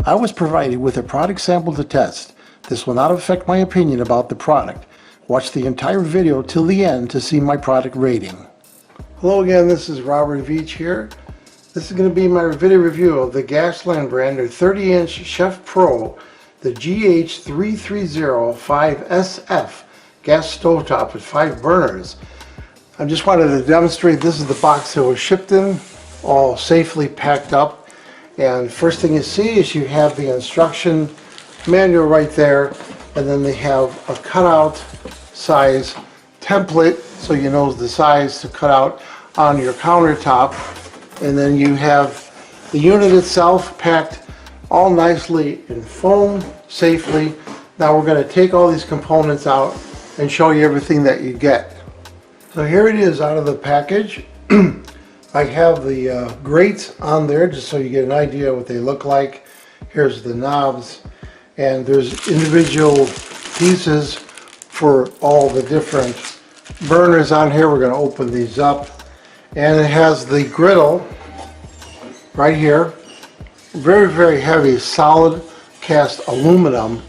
I was provided with a product sample to test. This will not affect my opinion about the product. Watch the entire video till the end to see my product rating. Hello again, this is Robert Veach here. This is going to be my video review of the GASLAND brand, their 30-inch Chef Pro, the GH3305SF gas stovetop with 5 burners. I just wanted to demonstrate this is the box that was shipped in, all safely packed up. And first thing you see is you have the instruction manual right there, and then they have a cutout size template so you know the size to cut out on your countertop. And then you have the unit itself packed all nicely in foam, safely. Now we're going to take all these components out and show you everything that you get. So here it is out of the package. I have the grates on there just so you get an idea of what they look like. Here's the knobs, and there's individual pieces for all the different burners on here. We're going to open these up, and it has the griddle right here. Very, very heavy, solid cast aluminum,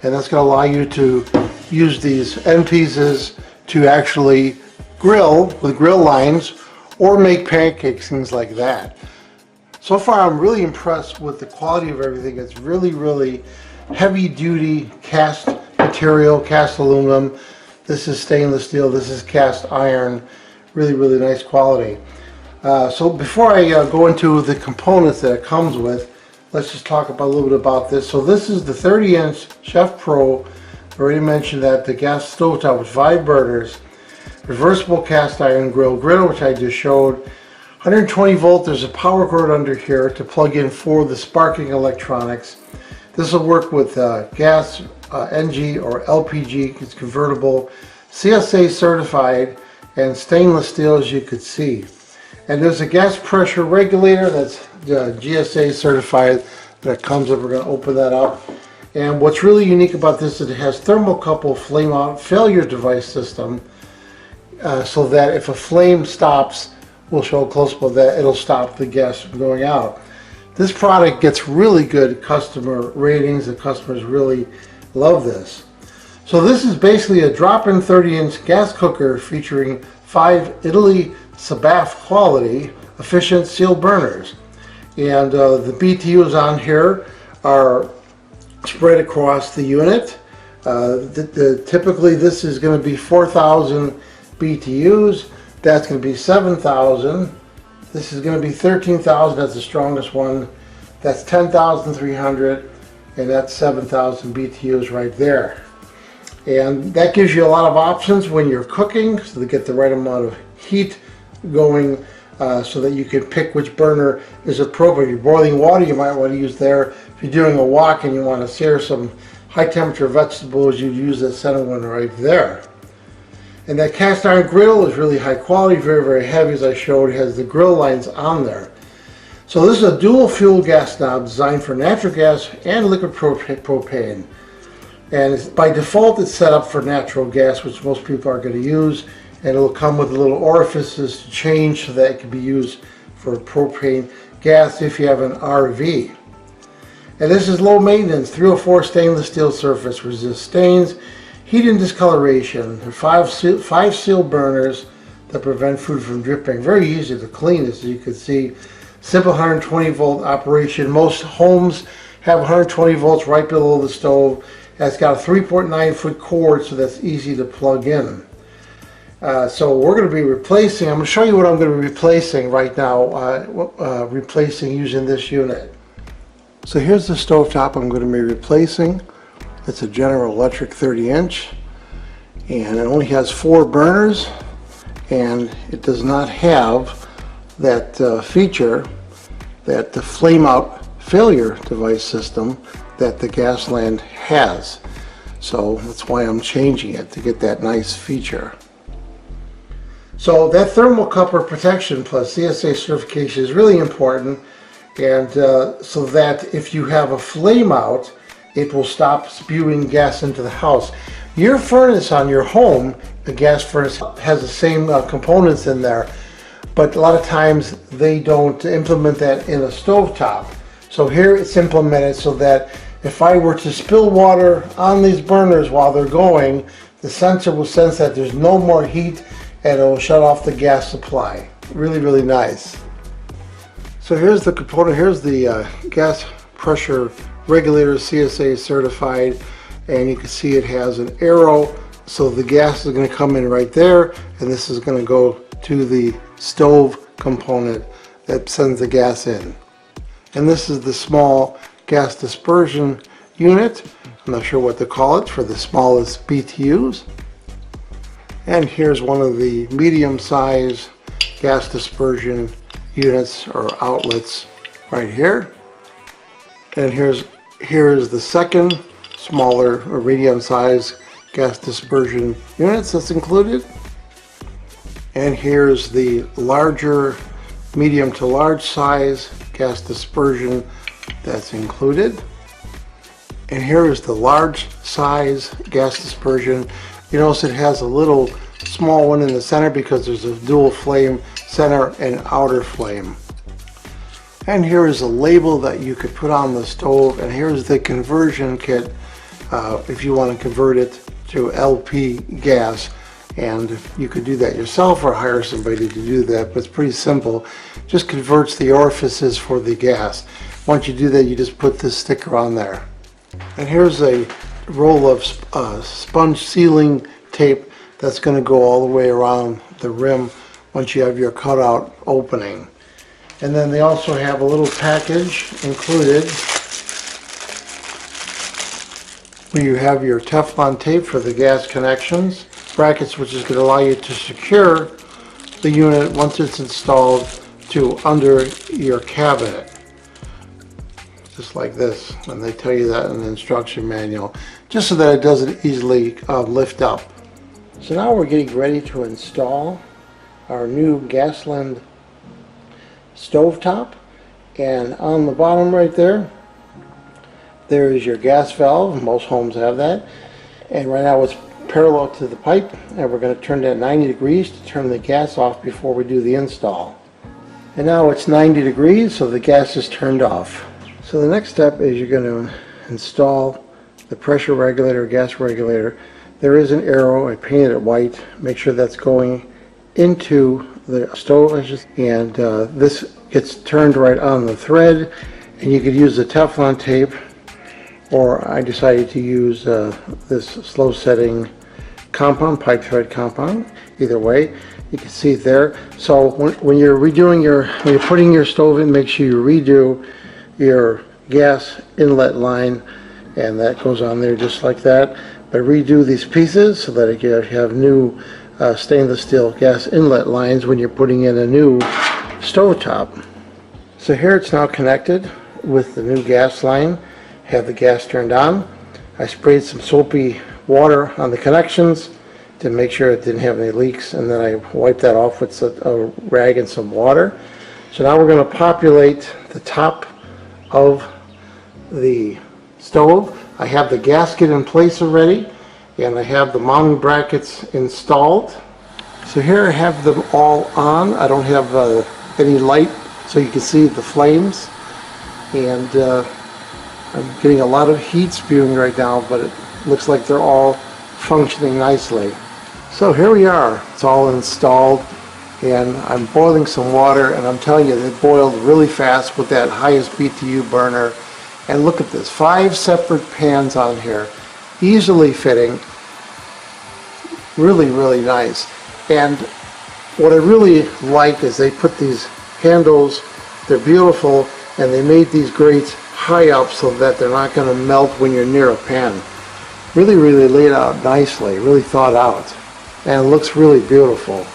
and that's going to allow you to use these end pieces to actually grill with grill lines or make pancakes, things like that. So far I'm really impressed with the quality of everything. It's really, really heavy duty cast material, cast aluminum. This is stainless steel, this is cast iron. Really, really nice quality. So before I go into the components that it comes with, let's just talk about a little bit about this. So this is the 30-inch Chef Pro. I already mentioned that, the gas stovetop with 5 burners, reversible cast iron griddle, which I just showed. 120 volt, there's a power cord under here to plug in for the sparking electronics. This will work with gas, NG or LPG. It's convertible, CSA certified, and stainless steel, as you could see. And there's a gas pressure regulator that's GSA certified that comes up. We're going to open that up. And what's really unique about this is it has Thermocouple flame out failure device system, so that if a flame stops, we'll show a close-up of that, it'll stop the gas from going out. This product gets really good customer ratings. The customers really love this. So this is basically a drop-in 30-inch gas cooker featuring 5 Italy Sabaf quality efficient sealed burners. And the BTUs on here are spread across the unit. Typically this is going to be 4,000 BTUs. That's going to be 7,000. This is going to be 13,000. That's the strongest one. That's 10,300, and that's 7,000 BTUs right there. And that gives you a lot of options when you're cooking, so to get the right amount of heat going, so that you can pick which burner is appropriate. If you're boiling water, you might want to use there. If you're doing a wok and you want to sear some high temperature vegetables, you'd use that center one right there. And that cast iron griddle is really high quality, very, very heavy. As I showed, it has the grill lines on there. So this is a dual fuel gas knob designed for natural gas and liquid propane. And by default it's set up for natural gas, which most people are going to use. And it'll come with little orifices to change so that it can be used for propane gas if you have an RV. And this is low maintenance, 304 stainless steel surface, resists stains, heat and discoloration. There are 5 sealed burners that prevent food from dripping. Very easy to clean, as you can see. Simple 120 volt operation. Most homes have 120 volts right below the stove. It's got a 3.9 foot cord, so that's easy to plug in. So we're going to be replacing, I'm going to show you what I'm going to be replacing right now, replacing using this unit. So here's the stovetop I'm going to be replacing. It's a General Electric 30-inch, and it only has 4 burners, and it does not have that feature, that the flame out failure device system that the GASLAND has. So that's why I'm changing it, to get that nice feature. So that thermocouple protection plus CSA certification is really important, and so that if you have a flame out, it will stop spewing gas into the house. Your furnace on your home, the gas furnace, has the same components in there, but a lot of times they don't implement that in a stovetop. So here it's implemented so that if I were to spill water on these burners while they're going, the sensor will sense that there's no more heat and it will shut off the gas supply. Really, really nice. So here's the component. Here's the gas pressure regulator, CSA certified, and you can see it has an arrow, so the gas is going to come in right there, and this is going to go to the stove component that sends the gas in. And this is the small gas dispersion unit. I'm not sure what to call it for the smallest BTUs. And here's one of the medium-size gas dispersion units or outlets right here. And here's the second smaller or medium-size gas dispersion units that's included. And here's the larger, medium to large size gas dispersion that's included. And here is the large size gas dispersion. You notice it has a little small one in the center because there's a dual flame center and outer flame. And here is a label that you could put on the stove, and here's the conversion kit if you want to convert it to LP gas. And you could do that yourself or hire somebody to do that, but it's pretty simple. Just converts the orifices for the gas. Once you do that, you just put this sticker on there. And here's a roll of sponge sealing tape that's going to go all the way around the rim once you have your cutout opening. And then they also have a little package included where you have your Teflon tape for the gas connections, brackets which is going to allow you to secure the unit once it's installed to under your cabinet. Just like this, and they tell you that in the instruction manual, just so that it doesn't easily lift up. So now we're getting ready to install our new GASLAND stovetop, and on the bottom right there is your gas valve. Most homes have that, and right now it's parallel to the pipe, and we're going to turn that 90 degrees to turn the gas off before we do the install. And now it's 90 degrees, so the gas is turned off. So the next step is you're going to install the pressure regulator, gas regulator. There is an arrow, I painted it white, make sure that's going into the stove, and this gets turned right on the thread, and you could use the Teflon tape, or I decided to use this slow setting compound, pipe thread compound. Either way, you can see it there. So when you're when you're putting your stove in, make sure you redo your gas inlet line, and that goes on there just like that. But redo these pieces so that you have new stainless steel gas inlet lines when you're putting in a new stovetop. So here it's now connected with the new gas line. Have the gas turned on. I sprayed some soapy water on the connections to make sure it didn't have any leaks, and then I wiped that off with a rag and some water. So now we're going to populate the top of the stove. I have the gasket in place already, and I have the mounting brackets installed. So here I have them all on. I don't have any light so you can see the flames, and I'm getting a lot of heat spewing right now, but it looks like they're all functioning nicely. So here we are. It's all installed, and I'm boiling some water, and I'm telling you, it boiled really fast with that highest BTU burner. And look at this, 5 separate pans on here, easily fitting, really, really nice. And what I really like is they put these handles, they're beautiful, and they made these grates high up so that they're not going to melt when you're near a pan. Really, really laid out nicely, really thought out, and it looks really beautiful.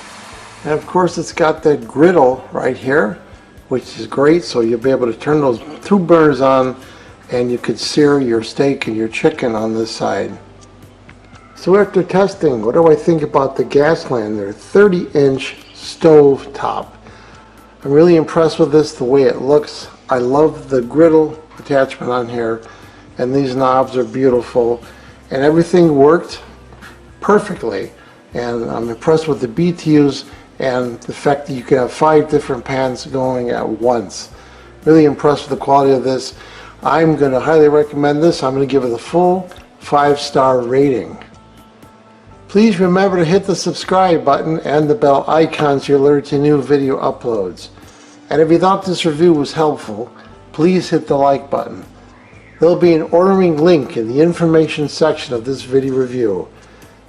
And of course it's got that griddle right here, which is great, so you'll be able to turn those 2 burners on, and you could sear your steak and your chicken on this side. So after testing, what do I think about the GASLAND? They're 30-inch stove top. I'm really impressed with this, the way it looks. I love the griddle attachment on here, and these knobs are beautiful, and everything worked perfectly. And I'm impressed with the BTUs and the fact that you can have 5 different pans going at once. Really impressed with the quality of this. I'm going to highly recommend this. I'm going to give it a full 5-star rating. Please remember to hit the subscribe button and the bell icon so you're alerted to new video uploads. And if you thought this review was helpful, please hit the like button. There'll be an ordering link in the information section of this video review.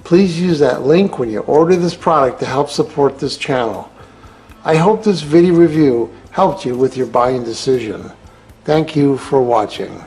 Please use that link when you order this product to help support this channel. I hope this video review helped you with your buying decision. Thank you for watching.